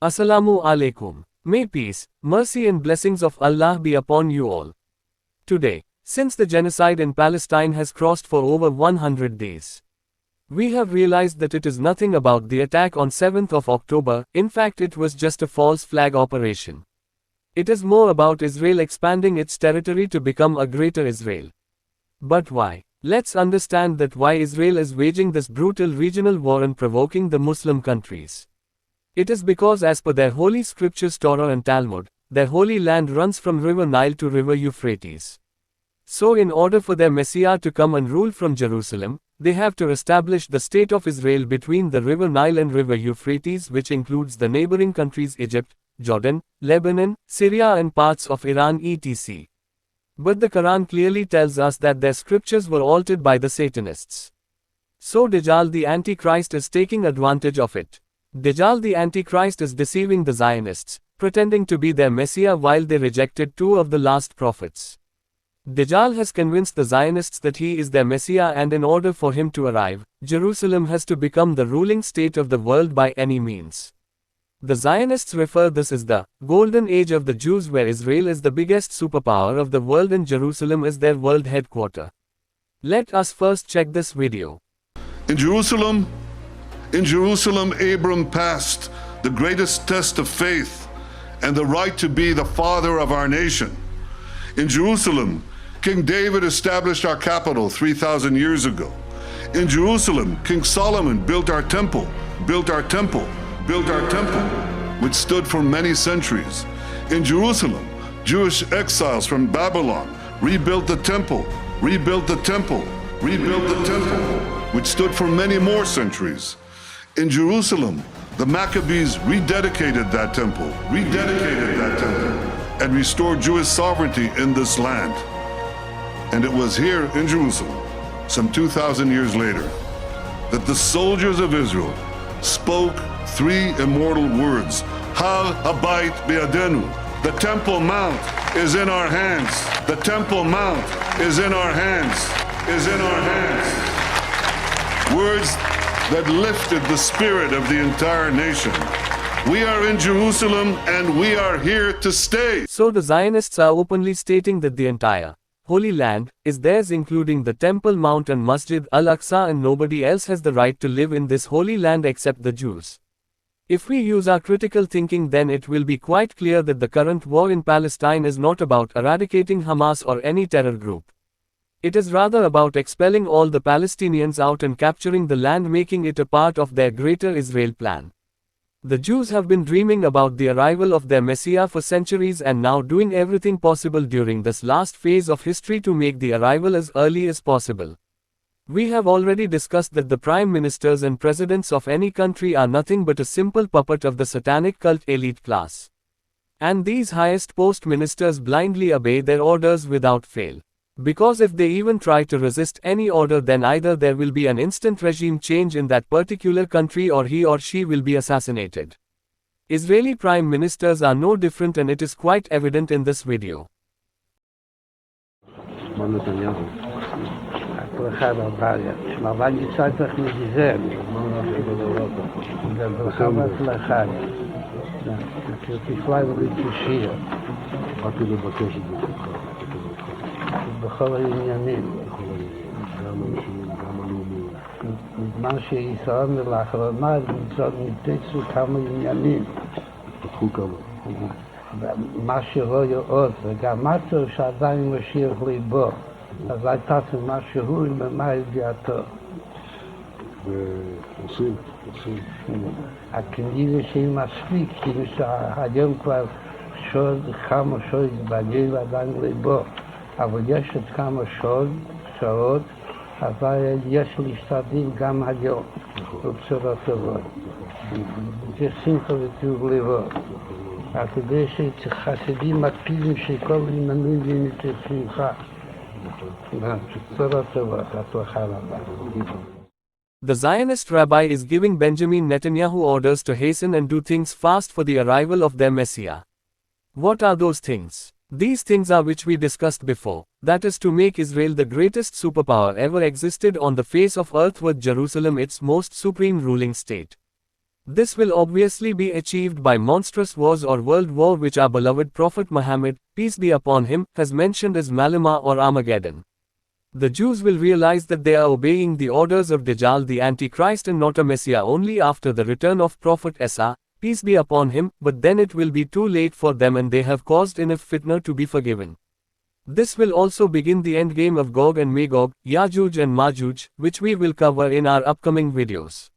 Assalamu alaikum. May peace, mercy and blessings of Allah be upon you all. Today, since the genocide in Palestine has crossed for over 100 days, we have realized that it is nothing about the attack on 7th of October, in fact it was just a false flag operation. It is more about Israel expanding its territory to become a greater Israel. But why? Let's understand that why Israel is waging this brutal regional war and provoking the Muslim countries. It is because as per their holy scriptures Torah and Talmud, their holy land runs from river Nile to river Euphrates. So in order for their Messiah to come and rule from Jerusalem, they have to establish the state of Israel between the river Nile and river Euphrates, which includes the neighboring countries Egypt, Jordan, Lebanon, Syria and parts of Iran etc. But the Quran clearly tells us that their scriptures were altered by the Satanists. So Dajjal the Anti-Christ is taking advantage of it. Dajjal the Anti-Christ is deceiving the Zionists, pretending to be their Messiah while they rejected two of the last prophets. Dajjal has convinced the Zionists that he is their Messiah, and in order for him to arrive, Jerusalem has to become the ruling state of the world by any means. The Zionists refer this as the golden age of the Jews, where Israel is the biggest superpower of the world and Jerusalem is their world headquarters. Let us first check this video. In Jerusalem, Abram passed the greatest test of faith and the right to be the father of our nation. In Jerusalem, King David established our capital 3,000 years ago. In Jerusalem, King Solomon built our temple, which stood for many centuries. In Jerusalem, Jewish exiles from Babylon rebuilt the temple, which stood for many more centuries. In Jerusalem, the Maccabees rededicated that temple, and restored Jewish sovereignty in this land. And it was here in Jerusalem, some 2,000 years later, that the soldiers of Israel spoke three immortal words: Hal Habayit Bi'adenu. The Temple Mount is in our hands. The Temple Mount is in our hands. Words that lifted the spirit of the entire nation. We are in Jerusalem and we are here to stay. So the Zionists are openly stating that the entire Holy Land is theirs, including the Temple Mount and Masjid al-Aqsa, and nobody else has the right to live in this Holy Land except the Jews. If we use our critical thinking, then it will be quite clear that the current war in Palestine is not about eradicating Hamas or any terror group. It is rather about expelling all the Palestinians out and capturing the land, making it a part of their greater Israel plan. The Jews have been dreaming about the arrival of their Messiah for centuries and now doing everything possible during this last phase of history to make the arrival as early as possible. We have already discussed that the prime ministers and presidents of any country are nothing but a simple puppet of the satanic cult elite class. And these highest post ministers blindly obey their orders without fail. Because if they even try to resist any order, then either there will be an instant regime change in that particular country or he or she will be assassinated. Israeli prime ministers are no different, and it is quite evident in this video. בכל העניינים. בזמן שישראל לאחרונה נתפסו כמה עניינים. מה שרואה עוד, וגם משהו שעדיין משאיר ליבו. אז הייתה משהו ומה ידיעתו. ועושים. הכנראה שהיא מספיק, כאילו שהיום כבר כמה שוד בגיל עדיין ליבו. אבל יש עוד כמה שעות, אבל יש להשתדל גם היום, בבשורות טובות. זה שמחה וטוב לבוא. כדי שחסידים מקפידים שכל עניינים יהיו שמחה. בשורות טובות, הצלחה רבה. The Zionist rabbi is giving Benjamin Netanyahu orders to hasten and do things fast for the arrival of their Messiah. What are those things? These things are which we discussed before, that is to make Israel the greatest superpower ever existed on the face of earth, with Jerusalem its most supreme ruling state. This will obviously be achieved by monstrous wars or world war, which our beloved Prophet Muhammad, peace be upon him, has mentioned as Malama or Armageddon. The Jews will realize that they are obeying the orders of Dajjal the Anti-Christ and not a Messiah only after the return of Prophet Isa, peace be upon him, but then it will be too late for them and they have caused enough fitna to be forgiven. This will also begin the endgame of Gog and Magog, Yajuj and Majuj, which we will cover in our upcoming videos.